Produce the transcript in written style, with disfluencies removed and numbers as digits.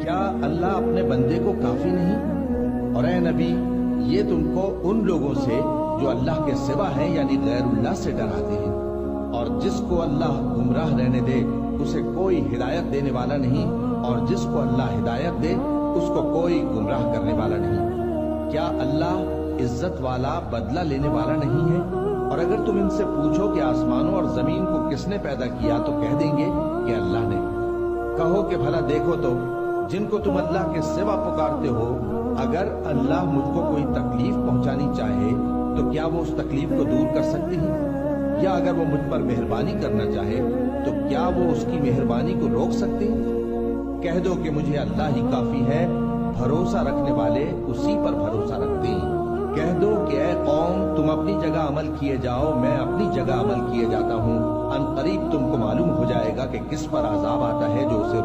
क्या अल्लाह अपने बंदे को काफी नहीं? और ए नबी, ये तुमको उन लोगों से जो अल्लाह के सिवा हैं यानी गैरुल्लाह से डराते हैं, और जिसको अल्लाह गुमराह रहने दे उसे कोई हिदायत देने वाला नहीं, और जिसको अल्लाह हिदायत दे उसको कोई गुमराह करने वाला नहीं। क्या अल्लाह इज्जत वाला, बदला लेने वाला नहीं है? और अगर तुम इनसे पूछो कि आसमानों और जमीन को किसने पैदा किया तो कह देंगे कि अल्लाह ने। कहो कि भला देखो तो, जिनको तुम अल्लाह के सिवा पुकारते हो, अगर अल्लाह मुझको कोई तकलीफ पहुंचानी चाहे तो क्या वो उस तकलीफ को दूर कर सकते हैं? या अगर वो मुझ पर मेहरबानी करना चाहे तो क्या वो उसकी मेहरबानी को रोक सकते हैं? कह दो कि मुझे अल्लाह ही काफी है, भरोसा रखने वाले उसी पर भरोसा रखते हैं। कह दो कि ऐ कौम, तुम अपनी जगह अमल किए जाओ, मैं अपनी जगह अमल किए जाता हूँ। अनकरीब तुमको मालूम हो जाएगा कि किस पर आजाब आता है जो उसे